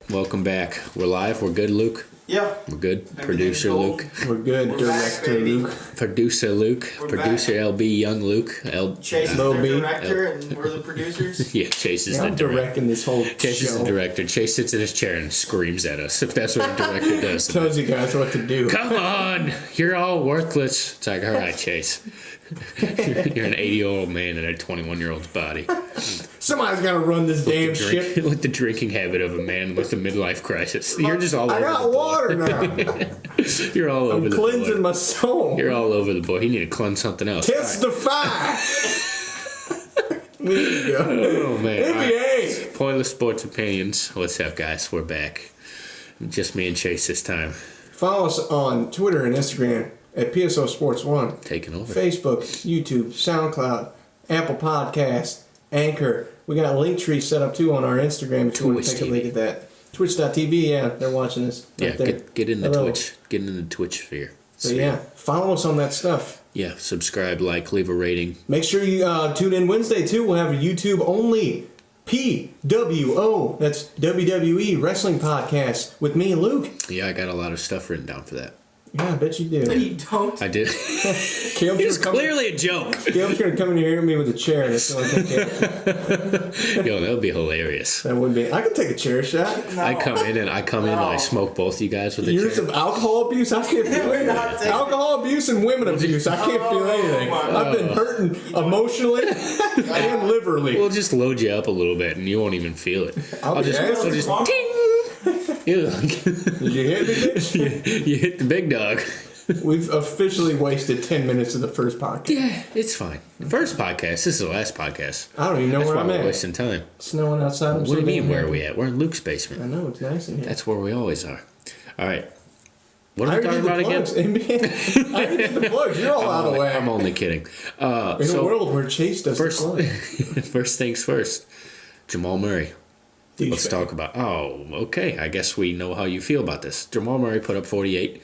Welcome back. We're live. We're good, Luke. Yeah. We're good. Producer Luke. We're good. We're Director back, Luke. Producer Luke. We're Producer back. LB Young Luke. Chase is Lil the B. director and we're the producers. Yeah, Chase is Yeah, the I'm director. directing this whole Chase is show. the director. Chase sits in his chair and screams at us if that's what a director does. Tells you guys what to do. Come on, you're all worthless. It's like, all right, Chase. You're an 80-year-old man in a 21-year-old's body. Somebody's got to run this damn ship. With the drinking habit of a man with a midlife crisis. You're just all I over got the board. water now. You're all over I'm the cleansing board. my soul. You're all over the board. You need to cleanse something else. Testify. There you go. Oh, man. All right. NBA. Pointless Sports Opinions. What's up, guys? We're back. Just me and Chase this time. Follow us on Twitter and Instagram at PSO Sports 1. Taking over. Facebook, YouTube, SoundCloud, Apple Podcast, Anchor. We got a link tree set up too on our Instagram if you want to Twitch take a look TV. at that. Twitch.tv, yeah, they're watching us. Yeah, Right there. get in the Hello. Twitch. Get in the Twitch sphere. So yeah, follow us on that stuff. Yeah, subscribe, like, leave a rating. Make sure you tune in Wednesday too. We'll have a YouTube only PWO. That's WWE Wrestling Podcast with me and Luke. Yeah, I got a lot of stuff written down for that. Yeah, I bet you No, do. you don't. I did. Caleb's It's gonna come, clearly a joke. Caleb's gonna come in here and hit me with a chair. That's the only thing. Yo, that would be hilarious. That would be. I could take a chair shot. No. I come in and I smoke both you guys with a Years chair. of alcohol abuse, I can't feel We're anything. not taking- Alcohol abuse and women abuse, I can't feel anything. my I've been hurting emotionally and liverally. We'll just load you up a little bit and you won't even feel it. I'll be asking. I'll just ting. Ew. Did you hit me, bitch? You hit the big dog. We've officially wasted 10 minutes of the first podcast. Yeah, it's fine. First podcast. This is the last podcast. I don't even know That's where why I'm we're at. wasting time. Snowing outside. What do you mean, where are we at? We're in Luke's basement. I know, it's nice in here. That's where we always are. All right. What I are we already talking did about the again? plugs. NBA. I already did the plugs. You're all out of whack. I'm only kidding. In a world where Chase does first, the plugs. first things first. Jamal Murray. Let's Douchebag. talk about. Oh, okay. I guess we know how you feel about this. Jamal Murray put up 48.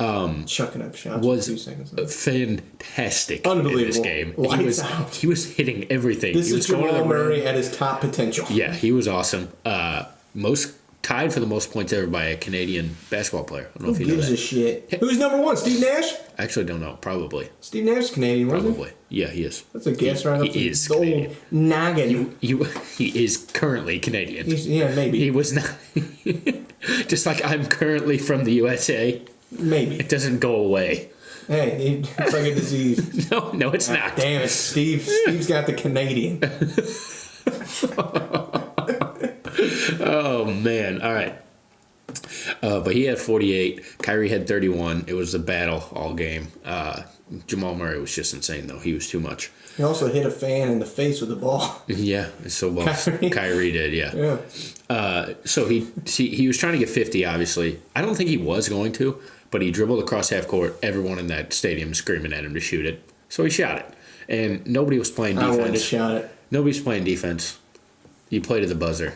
Chucking up shots Was for 2 seconds. left. fantastic Unbelievable. in this game. Lights out. He was hitting everything. This he was is going to Jamal the rim. Murray at his top potential. Yeah, he was awesome. Tied for the most points ever by a Canadian basketball player. I don't know Who if you know gives a that. shit? Who's number one? Steve Nash? I actually don't know. Probably. Steve Nash is Canadian, wasn't he? Probably. Yeah, he is. That's a guess, right? He That's is the old Canadian. noggin. He is currently Canadian. Yeah, maybe. He was not. Just like I'm currently from the USA, Maybe. it doesn't go away. Hey, it's like a disease. No, it's not. Damn it, Steve. Steve's got the Canadian. Oh man! All right. But he had 48. Kyrie had 31. It was a battle all game. Jamal Murray was just insane, though. He was too much. He also hit a fan in the face with a ball. Yeah, so well. Kyrie? Kyrie did, yeah. Yeah. So he was trying to get 50, obviously. I don't think he was going to, but he dribbled across half court. Everyone in that stadium screaming at him to shoot it. So he shot it. And nobody was playing I wanted to defense. shot it. Nobody's playing defense. You play to the buzzer.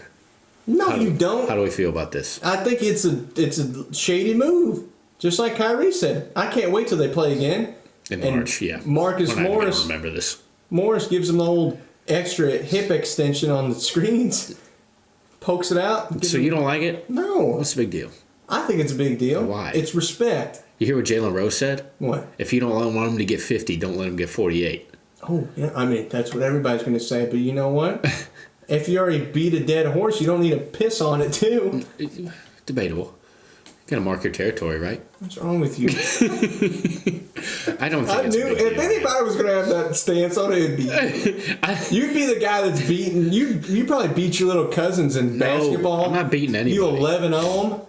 No, you don't. How do we feel about this? I think it's a shady move. Just like Kyrie said. I can't wait till they play again. In And March, yeah. Marcus We're not even gonna Morris. remember this. Morris gives him the old extra hip extension on the screens. Pokes it out. So you don't like it? No. What's the big deal? I think it's a big deal. Why? It's respect. You hear what Jalen Rose said? What? If you don't want him to get 50, don't let him get 48. Oh, yeah. I mean, that's what everybody's going to say. But you know what? If you already beat a dead horse, you don't need to piss on it, too. Debatable. You gotta mark your territory, right? What's wrong with you? I don't think I it's knew a big if deal. anybody was going to have that stance on it, it'd be you. You'd be the guy that's beating. You probably beat your little cousins in basketball. I'm not beating anybody. You 11-0 them,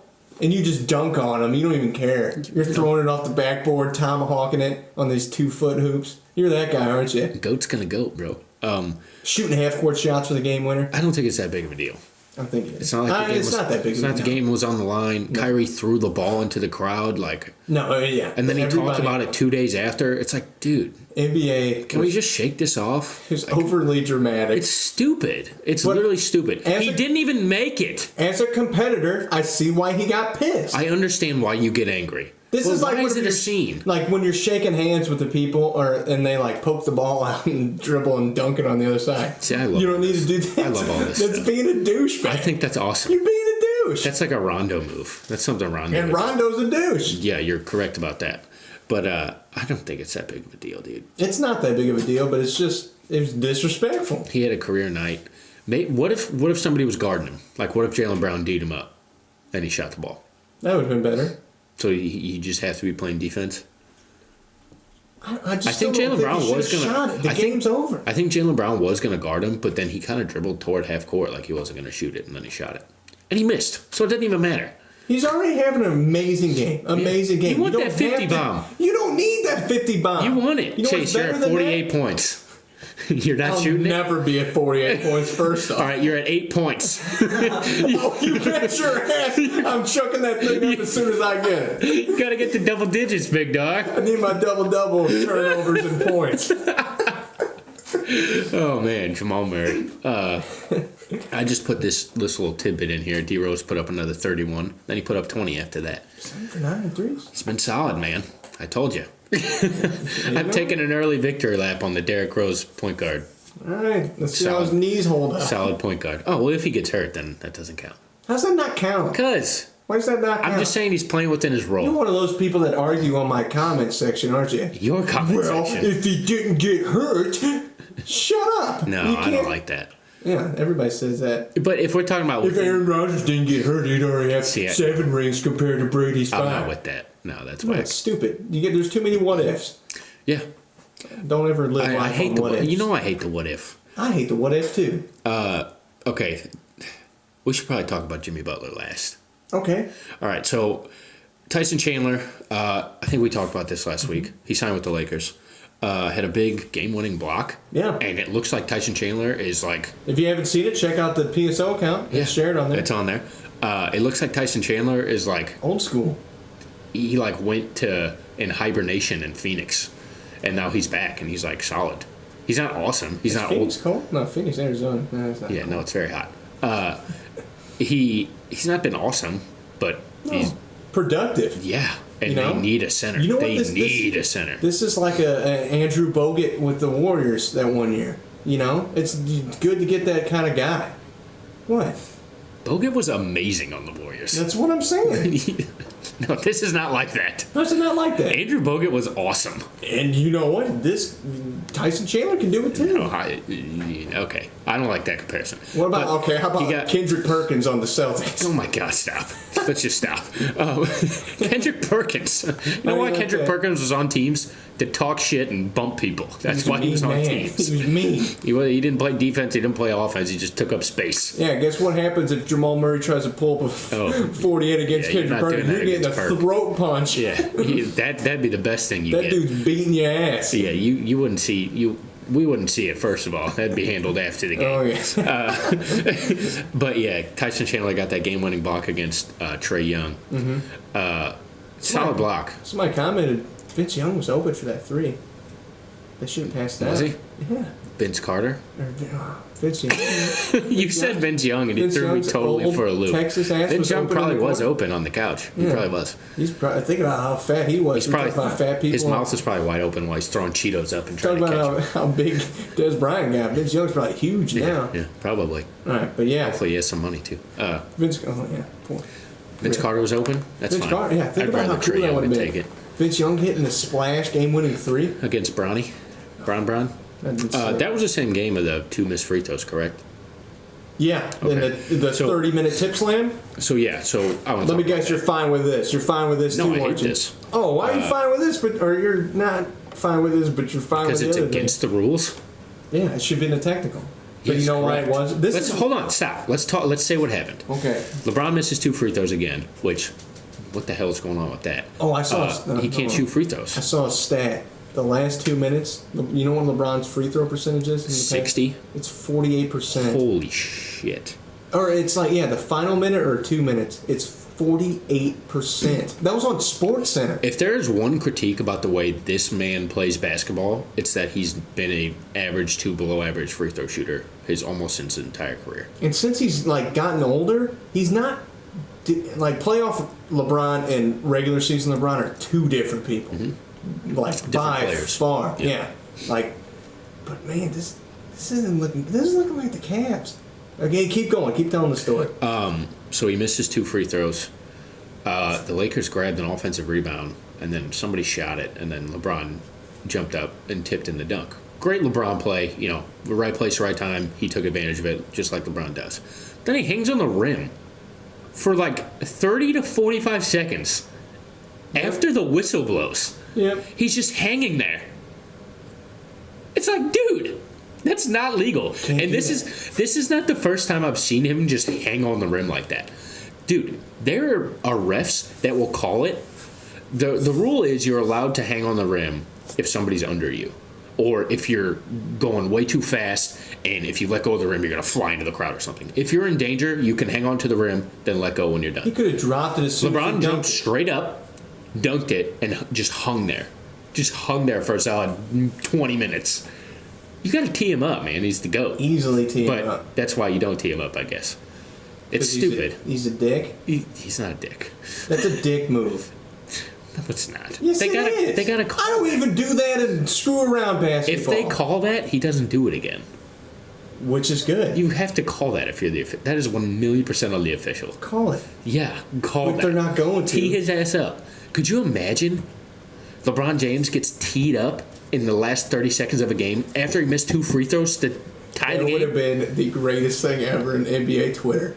and you just dunk on them. You don't even care. You're throwing it off the backboard, tomahawking it on these 2-foot hoops. You're that guy, aren't you? Goat's gonna goat, bro. Shooting half-court shots for the game winner. I don't think it's that big of a deal. I'm thinking It's not like the game it's was, not that big. It's of a not the deal. game was on the line. Kyrie threw the ball into the crowd, like, No, yeah. and then he talked Everybody- about it 2 days after. It's like, dude, NBA. can we just shake this off? It's overly dramatic. It's stupid. It's But literally stupid. as He a- didn't even make it. As a competitor, I see why he got pissed. I understand why you get angry. This But is like why is when it a you're- scene? Like when you're shaking hands with the people, and they like poke the ball out and dribble and dunk it on the other side. See, I love You don't all need this. to do that. I love all this That's stuff. being a douchebag. I think that's awesome. You're being a douche. That's like a Rondo move. That's something Rondo. And Rondo's a douche. Yeah, you're correct about that. But I don't think it's that big of a deal, dude. It's not that big of a deal, but it was disrespectful. He had a career night. What if somebody was guarding him? Like, what if Jaylen Brown D'd him up and he shot the ball? That would have been better. So you just have to be playing defense? I just think don't Jaylen Brown he was should've gonna- shot it. The I think- game's over. I think Jaylen Brown was going to guard him, but then he kind of dribbled toward half court like he wasn't going to shoot it, and then he shot it. And he missed, so it didn't even matter. He's already having an amazing game. Amazing game. You want don't that 50 have to- bomb. You don't need that 50 bomb. You won it. You know what's Chase, you're better at than 48 points. You're not I'll shooting it? never be at 48 points first off. All right, you're at 8 points. Oh, you bet your ass I'm chucking that thing up as soon as I get it. You got to get to double digits, big dog. I need my double-double turnovers and points. Oh, man, Jamal Murray. I just put this little tidbit in here. D-Rose put up another 31. Then he put up 20 after that. 7 for 9 and 3s. It's been solid, man. I told you. I'm taking an early victory lap on the Derrick Rose point guard. All right, let's see how Solid. his knees hold up. Solid point guard. Oh, well, if he gets hurt, then that doesn't count. How's that not count? Because Why does that not count? I'm just saying he's playing within his You're role. one of those people that argue on my comment section, aren't you? Your comment Well, section. if he didn't get hurt, shut up. No, You I don't can't- like that. Yeah, everybody says that. But if we're talking about If Aaron Rodgers didn't get hurt, he'd already have See, 7 rings compared to Brady's 5. I'm not with that. No, that's No, whack. it's stupid. There's too many what ifs. Yeah. Don't ever live I life hate on the what ifs. You know I hate the what if. I hate the what if too. Okay. We should probably talk about Jimmy Butler last. Okay. All right, so Tyson Chandler, I think we talked about this last week. He signed with the Lakers. Had a big game-winning block. Yeah. And it looks like Tyson Chandler is like... If you haven't seen it, check out the PSO account. It's shared on there. It's on there. It looks like Tyson Chandler is like... Old school. He like went to in hibernation in Phoenix. And now he's back and he's like solid. He's not awesome. He's not Phoenix old. cold? No, Phoenix, Arizona. No, it's not Yeah, cold. no, it's very hot. He's not been awesome, but he's... Productive. Yeah. And You know? they need a center. You know what They this- need a center. This is like a Andrew Bogut with the Warriors that one year. You know? It's good to get that kind of guy. What? Bogut was amazing on the Warriors. That's what I'm saying. No, this is not like that. How's it not like that? Andrew Bogut was awesome. And you know what? This Tyson Chandler can do it too. Okay, I don't like that comparison. What about But how about you got- Kendrick Perkins on the Celtics? Oh my God! Stop. Let's just stop. Kendrick Perkins. You know why mean, Kendrick okay. Perkins was on teams to talk shit and bump people? That's He's a why he was mean on man. teams. He was mean. He didn't play defense. He didn't play offense. He just took up space. Yeah, guess what happens if Jamal Murray tries to pull up a Oh. 48 against Yeah, you're Kendrick not Perkins? doing You're that getting a against Perk. throat punch. Yeah, that'd be the best thing you That get. dude's beating your ass. Yeah, you wouldn't see we wouldn't see it, first of all. That'd be handled after the game. Oh, yes. But yeah, Tyson Chandler got that game-winning block against Trey Young. Solid block. Somebody commented Vince Young was open for that 3. They should have passed that. Was he? Yeah. Vince Carter. Vince Young. You said Vince Young, and Vince he threw me Young's totally old for a loop. Texas ass Vince was Young open in probably the was corner. open on the couch. He Yeah. probably was. He's probably thinking about how fat he was. He's We probably talk about fat people. his mouth is probably wide open while he's throwing Cheetos up and Talk trying to catch about them. how big Des Bryant got. Vince Young's probably huge now. Yeah, probably. All right, but yeah, Hopefully he has some money too. Vince. Oh yeah, poor. Vince Carter was open. That's Vince fine. Carter. Yeah, think I'd about rather how Trey cool that Young would to have take been. it Vince Young hitting the splash game-winning 3. against Bronny. Bron. That was the same game of the 2 missed free throws, correct? Yeah, Okay. and the So- 30-minute tip slam. So yeah, so I want Let me guess, you're fine with this. You're fine with this No, too, I hate aren't you? this. Oh, why are you fine with this? Or you're not fine with this, but you're fine with because the it's other against thing? the rules. Yeah, it should have been a technical. But Yes, you know why it correct. was? This Let's is hold on. Stop. Let's talk. Let's say what happened. okay. LeBron misses 2 free throws again. Which, what the hell is going on with that? Oh, I saw. He can't shoot free throws. I saw a stat. The last 2 minutes, you know what LeBron's free throw percentage is? in the past? 60. It's 48%. Holy shit! Or it's like, yeah, the final minute or 2 minutes, it's 48%. That was on Sports Center. If there is one critique about the way this man plays basketball, it's that he's been a average to below average free throw shooter almost since his entire career. And since he's like gotten older, he's not like playoff LeBron and regular season LeBron are 2 different people. Like by players. far, Yeah. yeah. Like, but man, this isn't looking. This is looking like the Cavs. Okay, keep going. Keep telling the story. So he missed his 2 free throws. The Lakers grabbed an offensive rebound, and then somebody shot it, and then LeBron jumped up and tipped in the dunk. Great LeBron play, the right place, right time. He took advantage of it, just like LeBron does. Then he hangs on the rim for like 30 to 45 seconds after the whistle blows. Yep. He's just hanging there. It's like, dude, that's not legal. And this is not the first time I've seen him just hang on the rim like that. Dude, there are refs that will call it. The rule is you're allowed to hang on the rim if somebody's under you. Or if you're going way too fast, and if you let go of the rim, you're going to fly into the crowd or something. If you're in danger, you can hang on to the rim, then let go when you're done. He could have dropped it as soon as LeBron he jumped dunked it. straight up, dunked it, and just hung there. Just hung there for a solid 20 minutes. You got to tee him up, man. He's the GOAT. Easily tee him But up. that's why you don't tee him up, I guess. It's 'Cause stupid. He's a dick. He's not a dick. That's a dick move. No, it's not. Yes, they it gotta, is. They gotta I call don't it. even do that in screw-around basketball. If they call that, he doesn't do it again. Which is good. You have to call that if you're the that is 1,000,000% on the official. Call it. Yeah, call But that. they're not going to. Tee his ass up. Could you imagine LeBron James gets teed up in the last 30 seconds of a game after he missed 2 free throws to tie the It would have game? been the greatest thing ever in NBA Twitter.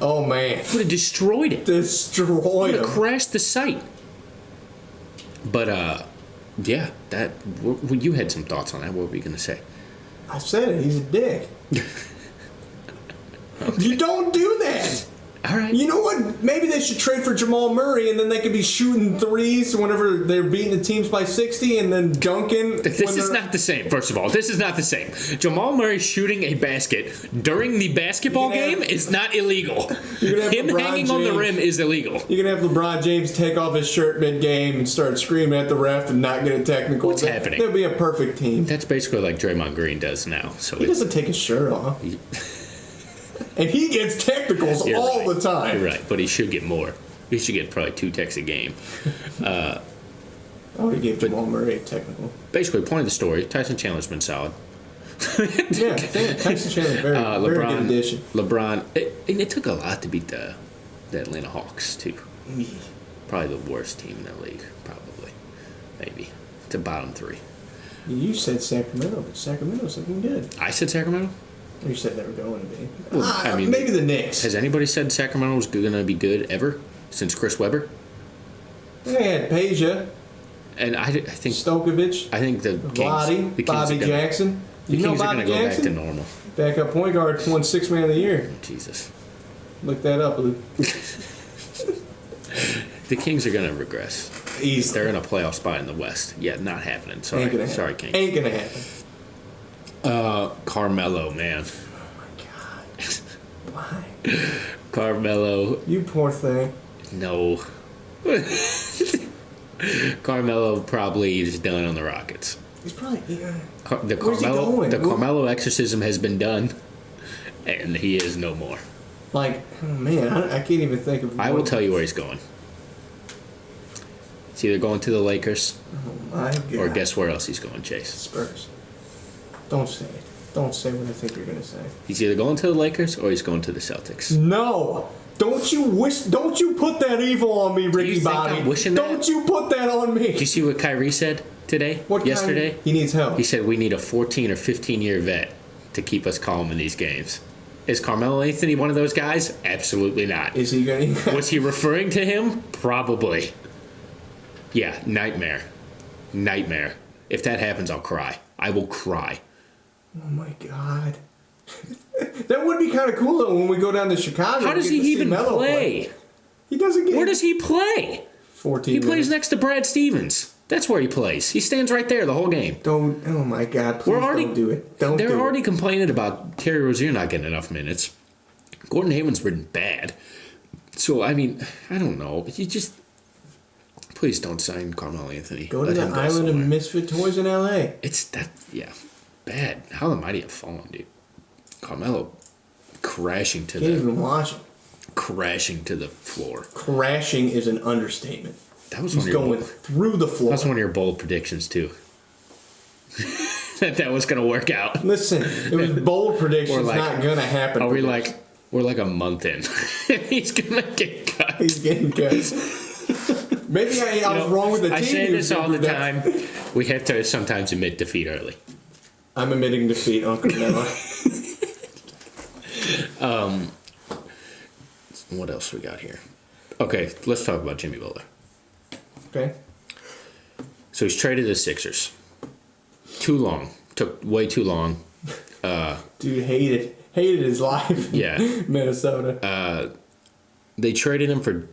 Oh, man. Would have destroyed it. Destroyed Would him. have crashed the site. But yeah, that you had some thoughts on that. What were you gonna say? I said it. He's a dick. You don't do that. All right. You know what? Maybe they should trade for Jamal Murray, and then they could be shooting threes whenever they're beating the teams by 60, and then dunking. This is not the same, first of all. This is not the same. Jamal Murray shooting a basket during the basketball You can have- game is not illegal. You can have Him LeBron hanging on the James. rim is illegal. You can have LeBron James take off his shirt mid-game and start screaming at the ref and not get a technical. What's happening? That'd be a perfect team. That's basically like Draymond Green does now. So He doesn't take his shirt off. And he gets technicals You're all right. the time. You're right, but he should get more. He should get probably 2 techs a game. I would gave Jamal Murray a technical. Basically, point of the story: Tyson Chandler's been solid. Yeah, Tyson Chandler, very good addition. LeBron, and it took a lot to beat the Atlanta Hawks too. Probably the worst team in the league, probably, maybe. It's a bottom 3. You said Sacramento, but Sacramento's looking good. I said Sacramento. You said they were going to be. Well, I mean, maybe the Knicks. Has anybody said Sacramento was going to be good ever since Chris Webber? They had Peja, And I think Stojkovic, the Vladi, Kings Bobby are gonna, Jackson. The You know Kings are Bobby going to go back to Jackson? normal. Backup point guard, won 6th man of the year. Jesus, Look that up, Luke. the Kings are going to regress. Easy. They're in a playoff spot in the West. Yeah, not happening. Sorry, Ain't gonna sorry, happen. Kings. Ain't gonna happen. Carmelo, man, Oh my God. Why? Carmelo. You poor thing. No. Carmelo probably is done on the Rockets. He's probably. Yeah. Where's he going? The Carmelo exorcism has been done, and he is no more. Like, oh man, I can't even think of. I will tell you where he's going. He's either going to the Lakers, Oh my God. or guess where else he's going, Chase? Spurs. Don't say it. Don't say what I think you're gonna say. He's either going to the Lakers or he's going to the Celtics. No. Don't you put that evil on me, Ricky think Bobby. I'm wishing that? Don't you put that on me. Did you see what Kyrie said today? Yesterday? He needs help. He said we need a 14 or 15-year vet to keep us calm in these games. Is Carmelo Anthony one of those guys? Absolutely not. Is he gonna? Was he referring to him? Probably. Yeah, nightmare. Nightmare. If that happens, I'll cry. I will cry. Oh my God. That would be kind of cool though when we go down to Chicago. How does and get he to see even Melo play? He doesn't get. Where does he play? 14 He plays minutes. next to Brad Stevens. That's where he plays. He stands right there the whole game. Don't. Oh my God. Please don't do it. Don't They're do already it. complaining about Terry Rozier not getting enough minutes. Gordon Hayward's been bad. So, I mean, I don't know. You just... Please don't sign Carmelo Anthony. Go to Let the him go island of somewhere. misfit toys in L.A. It's that... Yeah. Bad. How the mighty have fallen, dude. Carmelo crashing to Can't the... even watch it. Crashing to the floor. Crashing is an understatement. That was He's one of your going bold, through the floor. that's one of your bold predictions, too. that was going to work out. Listen, it was bold predictions, Or like- not gonna happen. Are we predictions. like We're like a month in. He's gonna get cut. He's getting cut. Maybe I was wrong with the team. I say this all the time. We have to sometimes admit defeat early. I'm admitting defeat on Carmelo. What else we got here? Okay, let's talk about Jimmy Butler. Okay. So he's traded to the Sixers. Too long. Took way too long. Dude hated his life. Yeah. Minnesota. They traded him for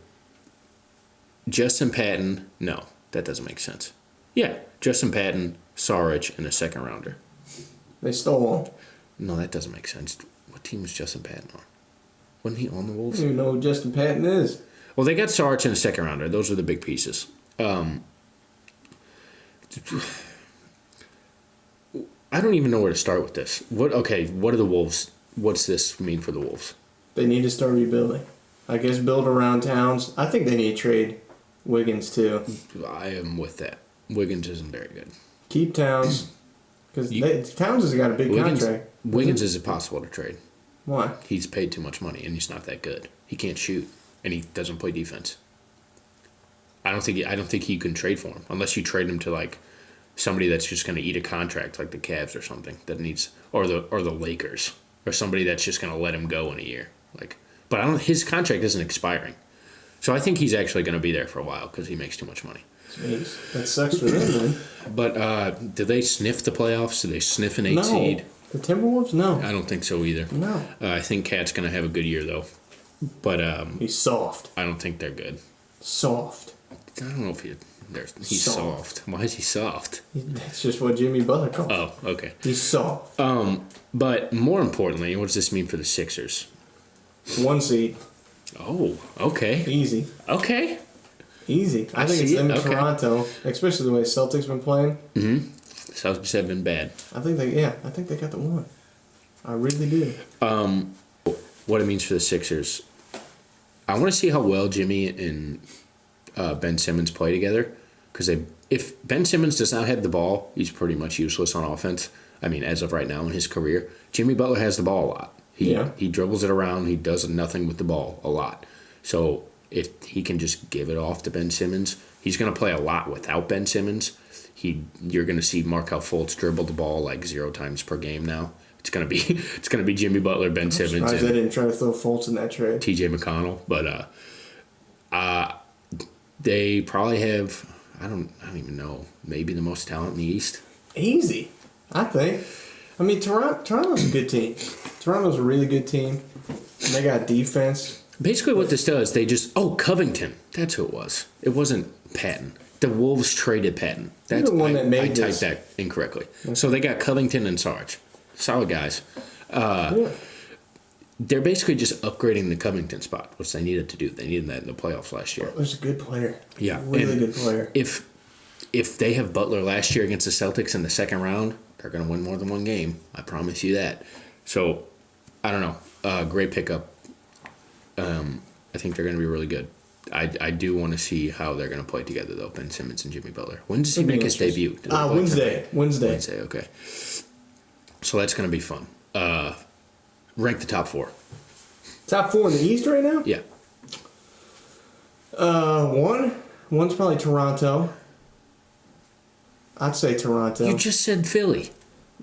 Justin Patton. No, that doesn't make sense. Yeah, Justin Patton, Saric, and a second rounder. They stole him. No, that doesn't make sense. What team was Justin Patton on? Wasn't he on the I Wolves? don't even know who Justin Patton is. Well, they got Saric and a second rounder. Those are the big pieces. I don't even know where to start with this. What are the Wolves? What's this mean for the Wolves? They need to start rebuilding. I guess build around Towns. I think they need to trade Wiggins too. I am with that. Wiggins isn't very good. Keep Towns. Because Towns has got a big contract. Wiggins is impossible to trade. Why? He's paid too much money, and he's not that good. He can't shoot, and he doesn't play defense. I don't think you can trade for him unless you trade him to like somebody that's just going to eat a contract, like the Cavs or something that needs, or the Lakers, or somebody that's just going to let him go in a year. But his contract isn't expiring, so I think he's actually going to be there for a while because he makes too much money. Jeez, that sucks for them, man. But do they sniff the playoffs? Do they sniff an 8 seed? The Timberwolves? No. I don't think so either. No. I think Cat's going to have a good year though, but he's soft. I don't think they're good. Soft. I don't know if he's soft. Why is he soft? That's just what Jimmy Butler calls him. Oh, okay. He's soft. But more importantly, what does this mean for the Sixers? 1 seed. Oh, okay. Easy. Okay. Easy. I think it's them in Toronto, especially the way Celtics been playing. Mm-hmm. Celtics have been bad. I think they got the one. I really do. What it means for the Sixers. I want to see how well Jimmy and Ben Simmons play together, because if Ben Simmons does not have the ball, he's pretty much useless on offense. I mean, as of right now in his career, Jimmy Butler has the ball a lot. He dribbles it around. He does nothing with the ball a lot. So if he can just give it off to Ben Simmons, he's going to play a lot without Ben Simmons. You're going to see Markelle Fultz dribble the ball like 0 times per game now. It's going to be Jimmy Butler, Ben Simmons, and I didn't try to throw Fultz in that trade. T.J. McConnell, but they probably have, I don't even know, maybe the most talent in the East. Easy, I think. I mean, Toronto's a good team. Toronto's a really good team. And they got defense. Basically what this does, Covington. That's who it was. It wasn't Patton. The Wolves traded Patton. That's the one that made I typed that incorrectly. So they got Covington and Sarge. Solid guys. They're basically just upgrading the Covington spot, which they needed to do. They needed that in the playoffs last year. Butler's a good player. Yeah. Really good player. If they have Butler last year against the Celtics in the second round, they're going to win more than one game. I promise you that. So, I don't know. Great pickup. I think they're going to be really good. I do want to see how they're going to play together, though, Ben Simmons and Jimmy Butler. When does he make his debut? Wednesday. Wednesday, okay. So that's going to be fun. Rank the top 4. Top 4 in the East right now? Yeah. One's probably Toronto. I'd say Toronto. You just said Philly.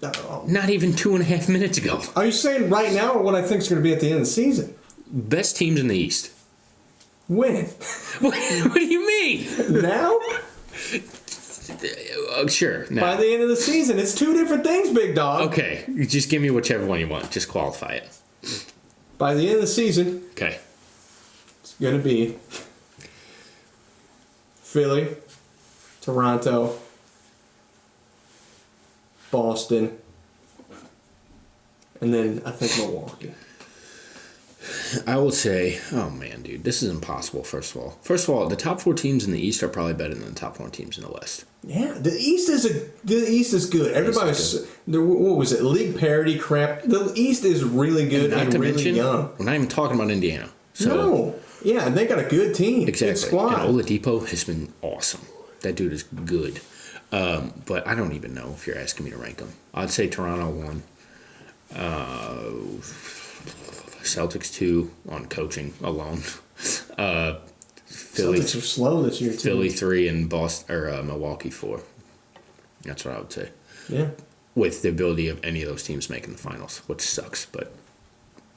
No. Not even 2.5 minutes ago. Are you saying right now or what I think is going to be at the end of the season? Best teams in the East. When? What do you mean? Now? Sure. No. By the end of the season. It's 2 different things, big dog. Okay. You just give me whichever one you want. Just qualify it. By the end of the season, Okay. it's going to be Philly, Toronto, Boston, and then I think Milwaukee. I will say, oh man, dude, this is impossible. First of all, the top 4 teams in the East are probably better than the top 4 teams in the West. Yeah, the East is good. Everybody's what was it? League parity crap. The East is really good and really young. We're not even talking about Indiana. So, no, yeah, they got a good team. Exactly. Good squad. And Oladipo has been awesome. That dude is good. But I don't even know if you're asking me to rank them. I'd say Toronto 1. Celtics 2 on coaching alone. Philly, Celtics are slow this year too. Philly 3 and Boston or Milwaukee 4. That's what I would say. Yeah. With the ability of any of those teams making the finals, which sucks, but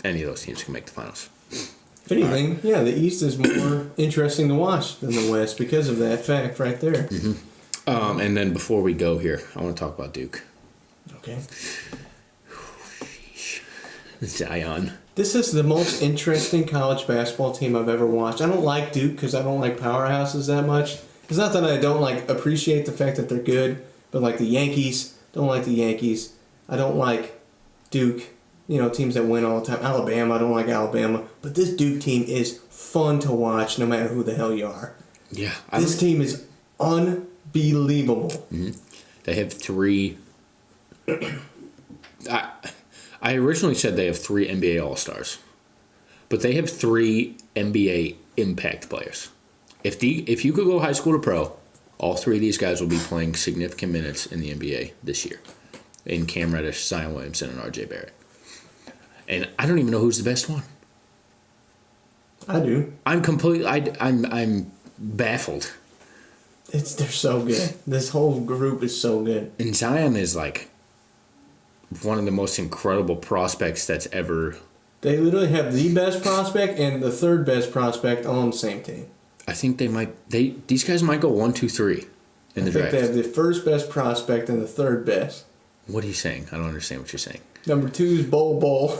any of those teams can make the finals. If anything, yeah, the East is more interesting to watch than the West because of that fact right there. Mm-hmm. And then before we go here, I want to talk about Duke. Okay. Zion. This is the most interesting college basketball team I've ever watched. I don't like Duke because I don't like powerhouses that much. It's not that I don't appreciate the fact that they're good, but like the Yankees, don't like the Yankees. I don't like Duke. Teams that win all the time. Alabama, I don't like Alabama. But this Duke team is fun to watch no matter who the hell you are. Yeah. This team is unbelievable. Mm-hmm. They have 3... I originally said they have 3 NBA All-Stars. But they have 3 NBA impact players. If you could go high school to pro, all 3 of these guys will be playing significant minutes in the NBA this year. In Cam Reddish, Zion Williamson, and RJ Barrett. And I don't even know who's the best one. I do. I'm baffled. They're so good. This whole group is so good. And Zion is like one of the most incredible prospects that's ever. They literally have the best prospect and the third best prospect on the same team. I think these guys might go 1, 2, 3 in the draft. They have the first best prospect and the third best. What are you saying? I don't understand what you're saying. Number 2 is Bol.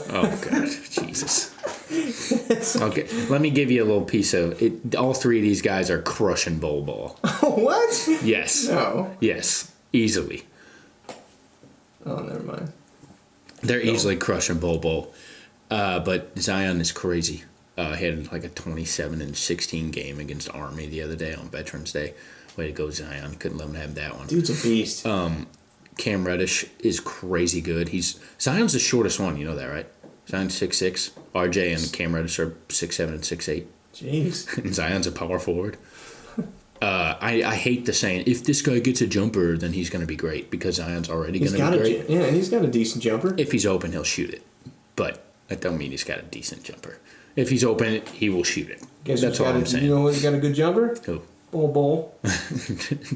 Oh, God. Jesus. Okay, let me give you a little piece of it. All 3 of these guys are crushing Bol. What? Yes. No. Yes. Easily. Oh, never mind. They're easily crushing Bol. But Zion is crazy. He had like a 27-16 game against Army the other day on Veterans Day. Way to go, Zion. Couldn't let him have that one. Dude's a beast. Cam Reddish is crazy good. Zion's the shortest one, you know that, right? Zion's 6'6". RJ and Cam Reddish are 6'7" and 6'8". Jeez. And Zion's a power forward. I hate the saying, if this guy gets a jumper, then he's going to be great, because Zion's already going to be great. Yeah, and he's got a decent jumper. If he's open, he'll shoot it. But that don't mean he's got a decent jumper. If he's open, he will shoot it. That's all I'm saying. You know who's got a good jumper? Who? Bol.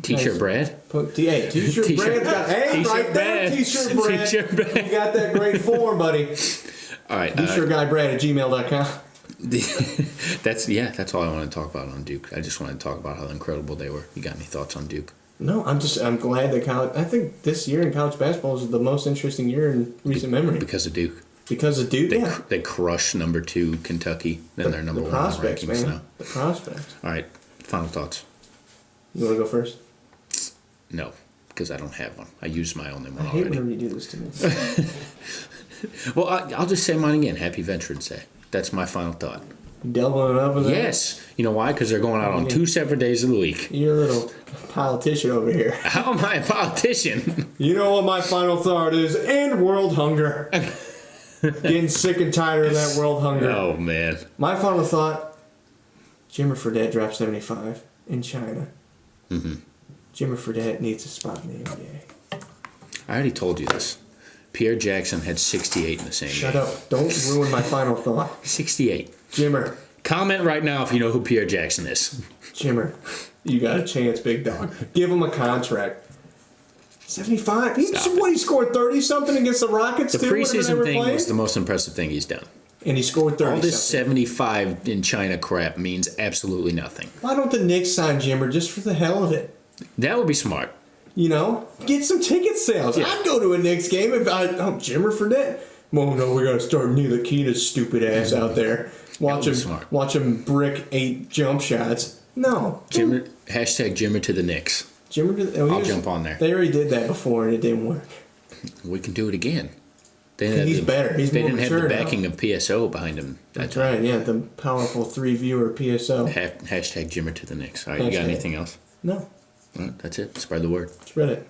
T-shirt Brad? Hey, T-shirt Brad's got... Hey, T-shirt right there, Brad. T-shirt Brad. T-shirt Brad. You got that great form, buddy. All right. T-shirtguybrad@gmail.com. That's all I want to talk about on Duke. I just want to talk about how incredible they were. You got any thoughts on Duke? No, I'm glad that I think this year in college basketball is the most interesting year in recent memory. Because of Duke. Because of Duke, They crushed number 2 Kentucky. Then they're number 1 in the rankings man. now. The prospects. All right. Final thoughts. You want to go first? No, because I don't have one. I used my only one I hate already. whenever you do this to me. Well, I'll just say mine again. Happy Veterans Day. That's my final thought. Doubling it up with that? Yes. You know why? Because they're going out on 2 separate days of the week. You're a little politician over here. How am I a politician? You know what my final thought is? End world hunger. Getting sick and tired of that world hunger. Oh, man. My final thought, Jimmer Fredette dropped 75 in China. Mm-hmm. Jimmer Fredette needs a spot in the NBA. I already told you this. Pierre Jackson had 68 in the same Shut game. up. Don't ruin my final thought. 68. Jimmer. Comment right now if you know who Pierre Jackson is. Jimmer, you got a chance, big dog. Give him a contract. 75? He scored 30-something against the Rockets, The too, preseason thing was the most impressive thing he's done. And he scored 30. All this 75 in China crap means absolutely nothing. Why don't the Knicks sign Jimmer just for the hell of it? That would be smart. Get some ticket sales. Yeah. I'd go to a Knicks game if Jimmer Fredette. Well, no, we gotta start Ntilikina's stupid ass out there. Watch him brick 8 jump shots. No. Hashtag Jimmer to the Knicks. I'll jump on there. They already did that before and it didn't work. We can do it again. He's better. He's they more didn't have mature the backing of PSO behind him. That's right, yeah. The powerful 3-viewer PSO. Hashtag Jimmer to the Knicks. All right, you got anything else? No. All right, that's it. Spread the word. Spread it.